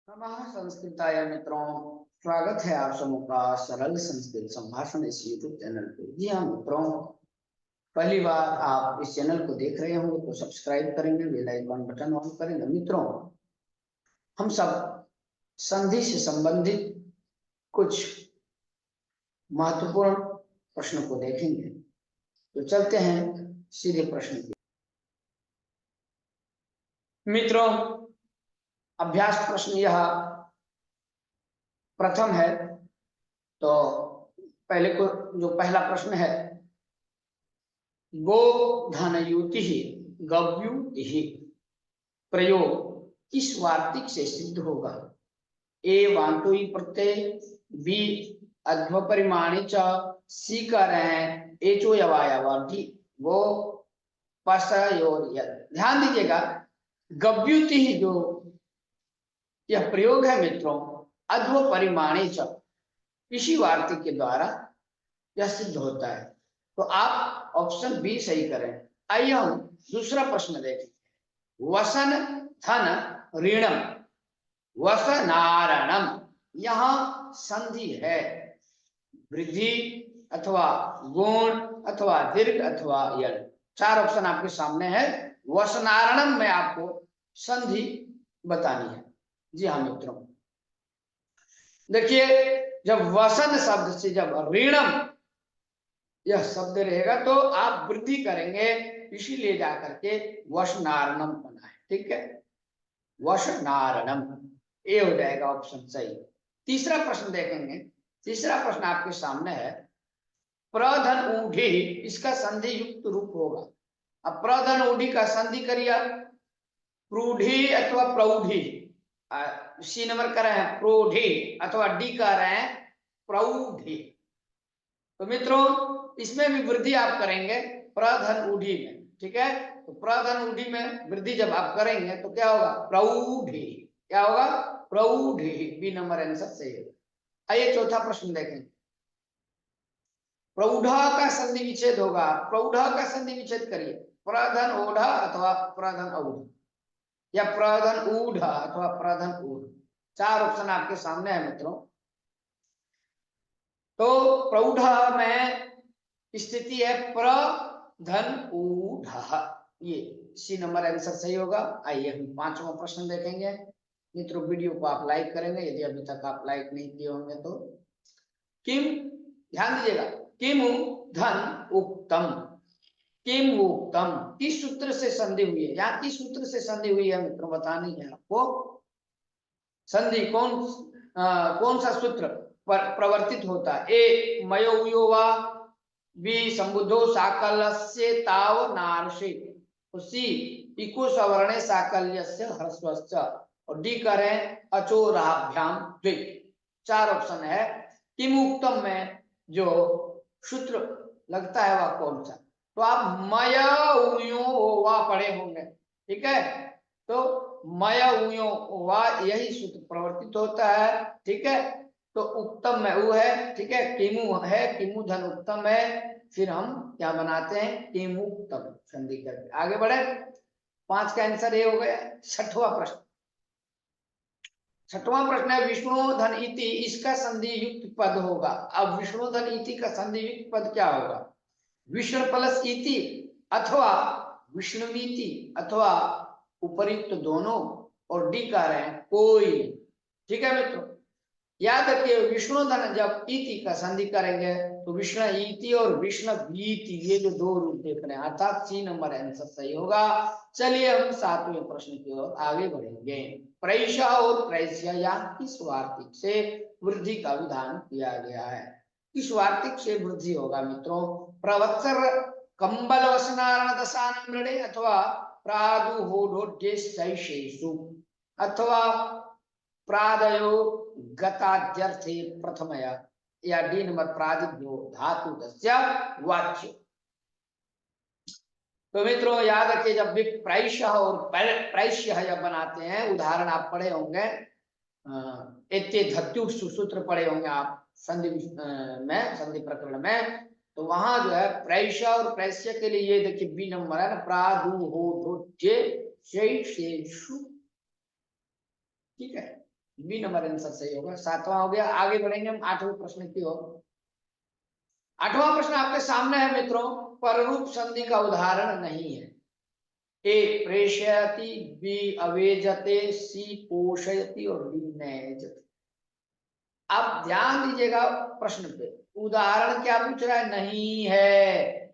नमः संस्कृताय मित्रों, स्वागत है आप सबों का सरल संस्कृत संभाषण इस यूट्यूब चैनल पे। जी हाँ मित्रों, पहली बार आप इस चैनल को देख रहे होंगे तो सब्सक्राइब करेंगे, बेल आइकन बटन ऑन करेंगे। मित्रों, हम सब संधि से संबंधित कुछ महत्वपूर्ण प्रश्नों को देखेंगे। तो चलते हैं सीधे प्रश्न की। मित्रों, अभ्यास प्रश्न यह प्रथम है। तो पहले को जो पहला प्रश्न है, गो धनयुति गव्युति प्रयोग किस वार्तिक से सिद्ध होगा? ए वांटोई प्रत्यय, बी अध्वपरिमाणी च, सी कर रहे हैं एचो यवायावार्थी, वो पसयोर यद। ध्यान दीजिएगा, गव्युति जो यह प्रयोग है मित्रों, अध्वपरिमाणी च, इसी वार्तिक के द्वारा यह सिद्ध होता है। तो आप ऑप्शन बी सही करें। आइए हम दूसरा प्रश्न देखें। वसन धन ऋणम वसनारणम, यहां संधि है। वृद्धि अथवा गुण अथवा दीर्घ अथवा यल, चार ऑप्शन आपके सामने है। वसनारणम में आपको संधि बतानी है। जी हाँ मित्रों, देखिए, जब वसन शब्द से जब ऋणम यह शब्द रहेगा तो आप वृद्धि करेंगे, इसीलिए जाकर के वशनारणम बना है। ठीक है, वशनारणम, ये हो जाएगा ऑप्शन सही। तीसरा प्रश्न देखेंगे। तीसरा प्रश्न आपके सामने है, प्रधन ऊढ़ी, इसका संधि युक्त रूप होगा। अब प्रधन ऊढ़ी का संधि करिए, प्रूढ़ी अथवा प्रौढ़ी। सी नंबर कर रहे हैं प्रोढ़ी अथवा डी कर रहे हैं प्रौढ़ी। तो मित्रों, इसमें भी वृद्धि आप करेंगे प्रधन ऊढ़ी में। ठीक है, तो प्रधन ऊढ़ी में वृद्धि जब आप करेंगे तो क्या होगा? प्रौढ़ी। क्या होगा? प्रौढ़ी। बी नंबर आंसर सही है। आइए चौथा प्रश्न देखें। प्रौढ़ का संधि विच्छेद होगा। प्रौढ़ का संधि विच्छेद करिए। प्रधन ओढ़ अथवा प्रधन औढ़, या प्रधन ऊढ़ अथवा प्रधन ऊढ़, चार ऑप्शन आपके सामने है मित्रों। तो प्रौढ़ में स्थिति है प्रधन ऊढ़, ये सी नंबर आंसर सही होगा। आइए हम पांचवा प्रश्न देखेंगे। मित्रों, वीडियो को आप लाइक करेंगे यदि अभी तक आप लाइक नहीं किए होंगे तो। किम, ध्यान दीजिएगा, किम धन उक्तम, किम उक्तम किस सूत्र से संधि हुई है? यहाँ किस सूत्र से संधि हुई है मित्रों, बतानी है आपको। संधि कौन सा सूत्र पर प्रवर्तित होता है? ए मयो वा, बी संबुद्धो साकल्यस्य ताव नार्षे, सी इको सवर्णे साकल्यस्य ह्रस्वश्च, और डी करें अचोराभ्याम द्वे। चार ऑप्शन है। किमुक्तम में जो सूत्र लगता है वह कौन सा? तो आप मयो वा पढ़े होंगे। ठीक है, तो मयो वा यही सूत्र प्रवर्तित होता है। ठीक है, तो उत्तम में उ है। ठीक है, किमु है, किमु धन उत्तम है, फिर हम क्या बनाते हैं? किमुक्तम संधि करके आगे बढ़े। पांच का आंसर ये हो गया। छठवां प्रश्न, छठवां प्रश्न है विष्णु धन इति, इसका संधि युक्त पद होगा। अब विष्णु धन इति का संधि युक्त पद क्या होगा? विष्णु प्लस इति अथवा विष्णुमीति अथवा उपयुक्त दोनों, और डी कह रहे हैं कोई। ठीक है मित्रों, याद रखिए, विष्णु धन जब इति का संधि करेंगे तो विष्णु इति और विष्णु भीति, ये जो दो रूप देख रहे हैं, अर्थात सी नंबर आंसर सही होगा। चलिए हम सातवें प्रश्न की ओर आगे बढ़ेंगे। प्रैष और प्रैश्य या किस वार्तिक से वृद्धि का विधान किया गया है? किस वार्तिक से वृद्धि होगा मित्रों? प्रवत्सर कंबल वसनारण दशानम ऋणे अथवा प्रादुहोढोड्येशु अथवा प्रादयो गताद्यर्थे प्रथमया, या डी नंबर प्रादिभ्यो धातु दस्य वाच्य। तो मित्रों याद रखिए, जब भी प्रैष और प्रैश्य जब बनाते हैं, उदाहरण आप पढ़े होंगे, एत्य धत्युः सूत्र पढ़े होंगे आप संधि में, संधि प्रकरण में। तो वहां जो है प्रैष और प्रैश्य के लिए ये देखिए बी नंबर है ना, प्रादुहोढोड्येशु। ठीक है, बी नंबर आंसर सही होगा। 7वां हो गया। आगे बढ़ेंगे हम 8वें प्रश्न की ओर। 8वां प्रश्न आपके सामने है मित्रों, पररूप संधि का उदाहरण नहीं है। ए प्रेषयति, बी अवेजते, सी पोषयति और डी नयजति। आप ध्यान दीजिएगा प्रश्न पे, उदाहरण क्या पूछ रहा है, नहीं है।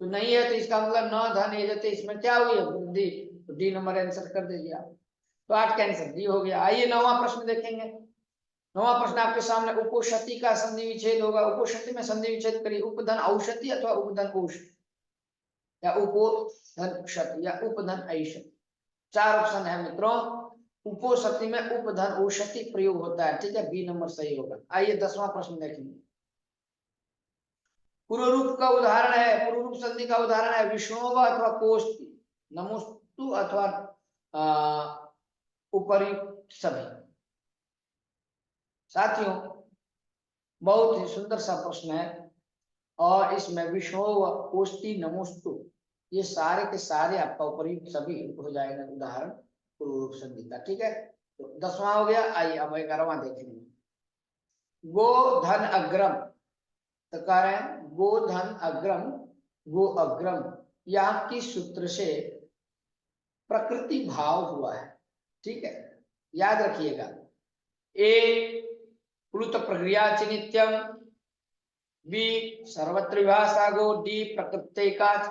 तो नहीं है तो इसका मतलब न धन एजते, इसमें क्या हुई है, वृद्धि। तो डी नंबर आंसर कर दीजिए आप। तो 8 का आंसर डी हो गया। आइए 9वां प्रश्न देखेंगे। 9वां प्रश्न आपके सामने, उपोषति का संधि विच्छेद होगा। उपोषति में संधि विच्छेद करिए, उपधन औषधि अथवा उपधन औषधि, या उपोधन क्षति या उपधन ऐषधि। 4 ऑप्शन है मित्रों। उपोषति में उपधन औषधि प्रयोग होता है, ठीक है, बी नंबर सही होगा। आइए 10वां प्रश्न देखेंगे। पूर्व रूप का उदाहरण है, पूर्व रूप संधि का उदाहरण है विष्णुव अथवा कोष्ठी, नमोस्तु अथवा उपरि सभी। साथियों बहुत ही सुंदर सा प्रश्न है, और इसमें विष्णुव, कोष्ठी, नमोस्तु ये सारे के सारे आपका उपयुक्त सभी हो जाएगा उदाहरण पूर्व रूप संधि का, ठीक है। तो 10वां हो गया। आइए अब 11वां देखेंगे। गो धन अग्रम, तो कह रहे हैं गो धन अग्रम, गो अग्रम, यहाँ किस सूत्र से प्रकृति भाव हुआ है, ठीक है, याद रखिएगा। ए प्लुत प्रक्रिया नित्यम, बी सर्वत्र विभाषागो, डी प्रकृत्येकाच,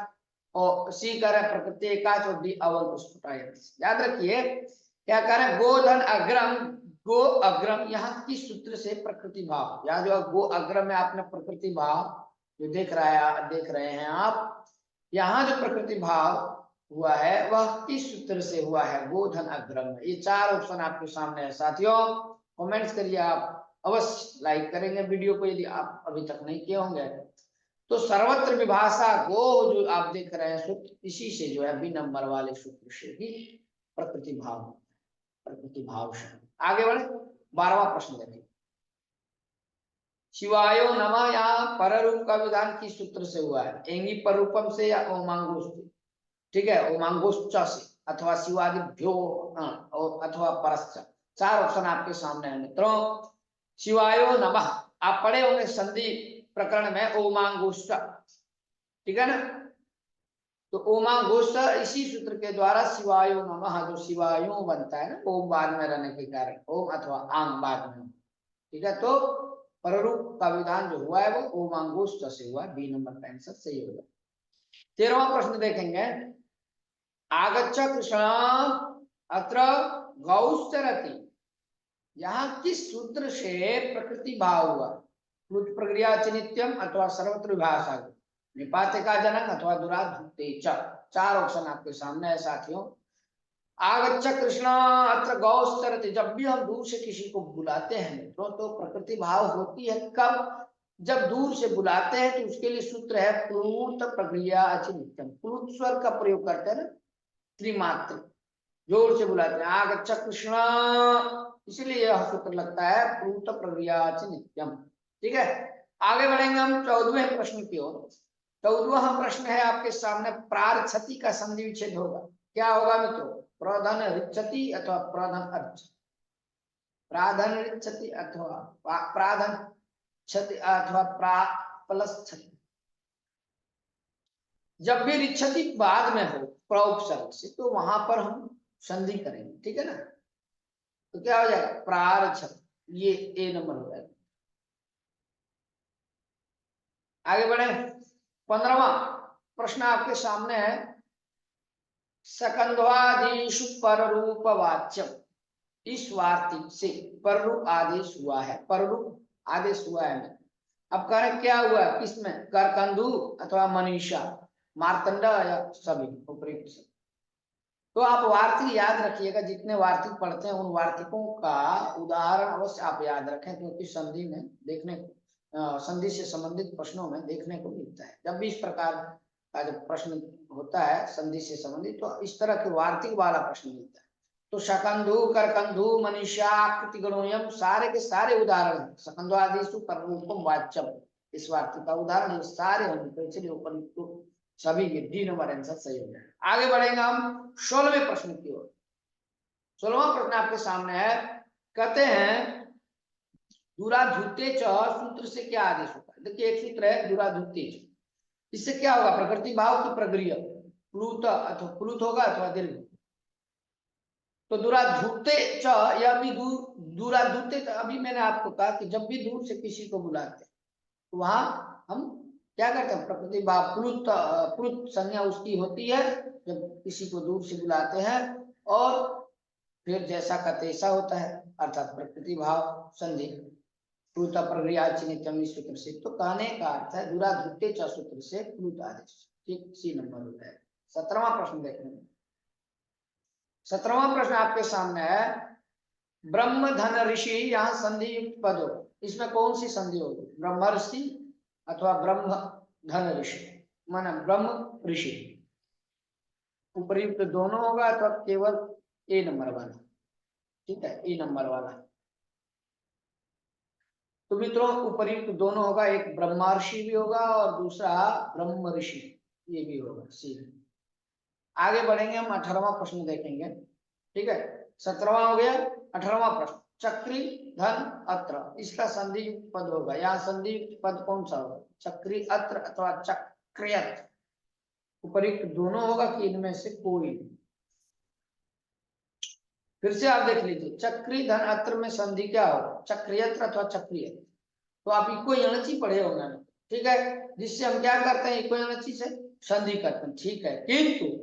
और सी कह रहे हैं प्रकृत्येकाच, और डी अवल। याद रखिए क्या कह रहे हैं, गोधन अग्रम, गो अग्रम, यहाँ किस सूत्र से प्रकृति भाव, या जो गो अग्रम में आपने प्रकृति भाव जो देख रहे हैं आप, यहाँ जो प्रकृति भाव हुआ है वह किस सूत्र से हुआ है, गोधन अग्रम में। ये 4 ऑप्शन आपके सामने है साथियों। कमेंट्स करिए आप, अवश्य लाइक करेंगे वीडियो को यदि आप अभी तक नहीं किए होंगे। तो सर्वत्र विभाषा गो जो आप देख रहे हैं सूत्र, इसी से जो है बी नंबर वाले सूत्र से भी प्रकृति भाव, प्रकृति भाव से। आगे बढ़े 12वां प्रश्न देखें। शिवायो नमः, यहाँ पररूप का विधान किस सूत्र से हुआ है, एंगी पररूपम से या ओमांगोष्ठ, ठीक है, ओमांगोष्ठ से, अथवा शिवादिभ्यो अथवा परश्च। 4 ऑप्शन आपके सामने है मित्रों। शिवायो नमः आप पढ़े होंगे संधि प्रकरण में, ओमांगोष्ठ, ठीक है ना। तो ओमांगोष्ठ इसी सूत्र के द्वारा शिवायो नमः, जो शिवायो बनता है ना, ओम बाद में रहने के कारण, ओम अथवा आंग बाद में, ठीक है। तो पररूप का विधान जो हुआ है वो ओमांगोष्ठ से हुआ, बी नंबर का आंसर सही होगा। 13वां प्रश्न देखेंगे। आगच्छ कृष्ण अत्र गौश्चरति, यहाँ किस सूत्र से प्रकृति भाव हुआ, प्लुत प्रक्रिया नित्यम अथवा सर्वत्र विभाषा, निपाते का जनक अथवा दुराधुते च। 4 ऑप्शन आपके सामने है साथियों। आगच्छ कृष्ण अत्र गौश्चरति, जब भी हम दूर से किसी को बुलाते हैं मित्रों तो प्रकृति भाव होती है कब, जब दूर से बुलाते हैं तो उसके लिए सूत्र है प्लुत प्रक्रिया नित्यम। प्लुत स्वर का प्रयोग करते हैं ना, त्रिमात्र, जोर से बुलाते हैं आगच्छ कृष्ण, इसलिए यह सूत्र लगता है प्लुत प्रक्रिया नित्यम, ठीक है। आगे बढ़ेंगे हम 14वें प्रश्न की ओर। 14वां प्रश्न है आपके सामने, प्रारछति का संधि विच्छेद होगा। क्या होगा मित्रों, प्रधन ऋच्छति अथवा प्रधन अर्च, प्राधन ऋच्छति अथवा प्राधन क्षति अथवा प्लस क्षति। जब भी ऋच्छति बाद में हो प्रोपसर्ग से तो वहां पर हम संधि करेंगे, ठीक है ना। तो क्या हो जाएगा, प्रारछति, ये ए नंबर हो जाएगा। आगे बढ़े 15वां प्रश्न आपके सामने है, सकंधवादिषु पररूप वाच्यम, इस वार्तिक से पररूप आदेश हुआ है, पररूप आदेश हुआ है। अब कह रहे क्या हुआ है, किसमें, करकंधु अथवा मनीषा, मार्तंडा या सभी उपयुक्त। तो आप वार्तिक याद रखिएगा, जितने वार्तिक पढ़ते हैं उन वार्तिकों का उदाहरण अवश्य आप याद रखें, क्योंकि संधि में देखने संधि से संबंधित प्रश्नों में देखने को मिलता है। जब भी इस प्रकार का जब प्रश्न होता है संधि से संबंधित तो इस तरह के वार्तिक वाला प्रश्न मिलता है। तो शकंधु, करकंधु, मनीषा, कृतिगणोयम सारे के सारे उदाहरण, सकंधवादिषु पररूपम वाच्यम, इस वार्तिक का उदाहरण सारे होंगे, तो इसलिए ऊपर सभी के डी नंबर आंसर सही हो जाए। आगे बढ़ेंगे हम 16वें प्रश्न की ओर। 16वां प्रश्न आपके सामने है, कहते हैं दूराधूते च सूत्र से क्या आदेश होता है। देखिए एक सूत्र है दूराधूते च, इससे क्या होगा, प्रकृति भाव की प्रगृह्य प्लुत अथवा प्लुत होगा अथवा दीर्घ। तो दूराधूते च, यह भी दूराधूते, अभी मैंने आपको कहा कि जब भी दूर से किसी को बुलाते हैं तो वहां हम क्या करते हैं, प्रकृति भाव प्लुत प्लुत संज्ञा उसकी होती है जब किसी को दूर से बुलाते हैं, और फिर जैसा का तैसा होता है, अर्थात प्रकृति भाव संधि प्लुत प्रक्रिया चिन्हितम इस सूत्र से। तो कहने का अर्थ है दूराधूते च सूत्र से प्लुत आदेश। ठीक, सी नंबर होता है। 17वां प्रश्न देखेंगे। 17वां प्रश्न आपके सामने है, ब्रह्म धन ऋषि, यहाँ संधि युक्त पद हो, इसमें कौन सी संधि होगी, ब्रह्म ऋषि अथवा ब्रह्म धन ऋषि, माना ब्रह्म ऋषि। उपयुक्त दोनों होगा अथवा केवल ए नंबर वाला। ठीक है, ए नंबर वाला। तो मित्रों उपयुक्त दोनों होगा, एक ब्रह्मर्षि भी होगा और दूसरा ब्रह्म ऋषि, ये भी होगा सी। आगे बढ़ेंगे, हम 18वां प्रश्न देखेंगे। ठीक है, 17वां हो गया, 18वां प्रश्न, चक्री धन अत्र, इसका संधि युक्त पद होगा। यहाँ संधि युक्त पद कौन सा होगा, चक्री अत्र अथवा चक्रियत। उपयुक्त दोनों होगा कि इनमें से कोई। फिर से आप देख लीजिए, चक्री धन अत्र में संधि क्या होगा, चक्रियत्र अथवा चक्रियत। तो आप इको यणचि पढ़े होंगे, ठीक है, जिससे हम क्या करते हैं, इको यणचि से संधि करते हैं। ठीक है, किंतु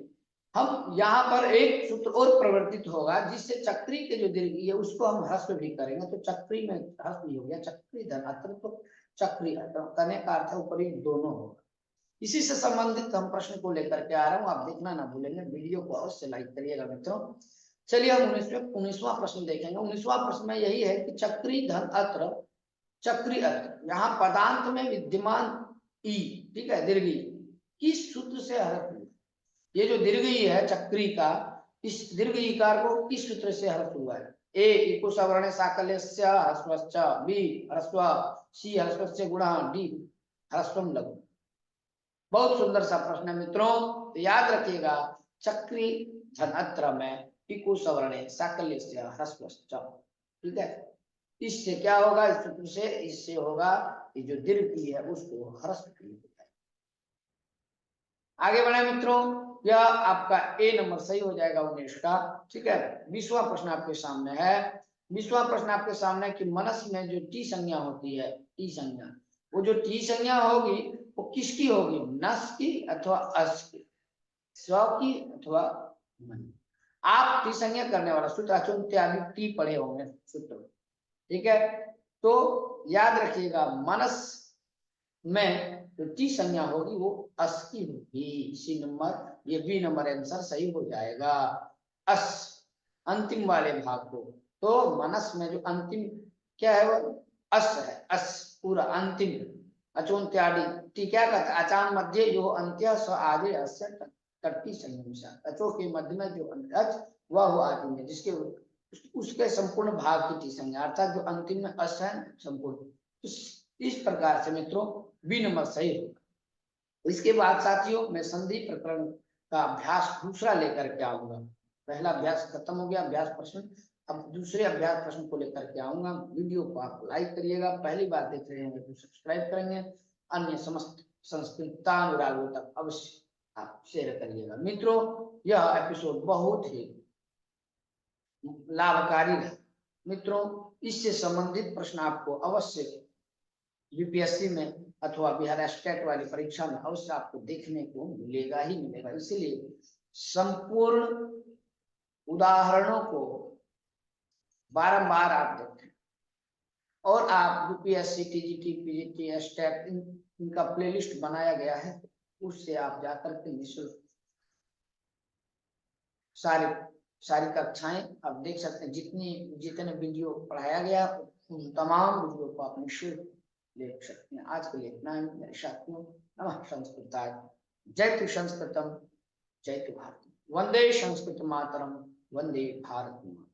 हम यहाँ पर एक सूत्र और प्रवर्तित होगा जिससे चक्री के जो दीर्घ है उसको हम ह्रस्व भी करेंगे। तो चक्री में ह्रस्व हो गया, चक्री धन अत्र, तो चक्री करने का अर्थ उपयुक्त दोनों होगा। इसी से संबंधित हम प्रश्न को लेकर के आ रहा हूँ, आप देखना ना भूलेंगे, वीडियो को अवश्य लाइक करिएगा मित्रों। चलिए हम 19वां प्रश्न देखेंगे। 19वां प्रश्न में यही है कि चक्री धन अत्र, चक्री अत्र, यहाँ पदांत में विद्यमान ई, ठीक है, दीर्घ किस सूत्र से हरफ हुआ। ये जो दीर्घ ई है चक्री का, इस दीर्घ ईकार को किस सूत्र से हरफ हुआ है। ए इको सवर्ण साकल्यस्य ह्रस्वश्च, बी ह्रस्व, सी ह्रस्वस्य गुणः, डी ह्रस्वम लघु। बहुत सुंदर सा प्रश्न है मित्रों, तो याद रखिएगा, चक्री धन अत्र में इको सवर्ण साकल्यस्य ह्रस्वश्च। ठीक है, इससे क्या होगा, इस सूत्र से, इससे होगा ये जो दीर्घ ई है उसको ह्रस्व किया। आगे बढ़े मित्रों, यह आपका ए नंबर सही हो जाएगा 19 का। ठीक है, 20वां प्रश्न आपके सामने है। 20वां प्रश्न आपके सामने कि मनस में जो टी संज्ञा होती है, टी संज्ञा, वो जो टी संज्ञा होगी वो किसकी होगी, नस की अथवा अस की, स्व की अथवा मन। आप टी संज्ञा करने वाला सूत्र अचुंत्यादि टी पढ़े होंगे सूत्र। ठीक है, तो याद रखिएगा मनस में जो टी संज्ञा होगी वो अस की होगी। सी नंबर, ये बी नंबर आंसर सही हो जाएगा। अस अंतिम वाले भाग को, तो मनस में जो अंतिम क्या है वो अस है, अस पूरा अंतिम। अचोन्त्यादि टी क्या कहता है, अचान मध्य जो अंत्य स आदि अस्य तट्टी संयुषा, अचो के मध्य में जो अंत वह हो आदि में, जिसके उसके संपूर्ण भाग की टी संज्ञा, अर्थात जो अंतिम में अस है संपूर्ण। इस प्रकार से मित्रों बी नंबर सही होगा। इसके बाद साथियों मैं संधि प्रकरण का अभ्यास दूसरा लेकर के आऊंगा। पहला अभ्यास खत्म हो गया, अभ्यास प्रश्न, अब दूसरे अभ्यास प्रश्न को लेकर के आऊंगा। वीडियो को आप लाइक करिएगा, पहली बार देख रहे हैं तो सब्सक्राइब करेंगे, अन्य समस्त संस्कृतानुरागों तक अवश्य आप शेयर करिएगा। मित्रों यह एपिसोड बहुत ही लाभकारी है मित्रों, इससे संबंधित प्रश्न आपको अवश्य यूपीएससी में अथवा बिहार स्टेट वाली परीक्षा में अवश्य आपको देखने को मिलेगा ही मिलेगा। इसलिए संपूर्ण उदाहरणों को बारंबार आप देखें, और आप यूपीएससी, टीजीटी, पीजीटी, स्टेट, इनका प्लेलिस्ट बनाया गया है, उससे आप जाकर के निःशुल्क सारी कक्षाएं आप देख सकते हैं। जितने वीडियो पढ़ाया गया उन तमाम वीडियो को आप निःशुल्क देख सकते हैं। आज के लिए इतना ही मेरे साथियों। नमः संस्कृताय, जयतु संस्कृतम, जयतु भारतम, वंदे संस्कृत मातरम, वंदे भारत मातरम।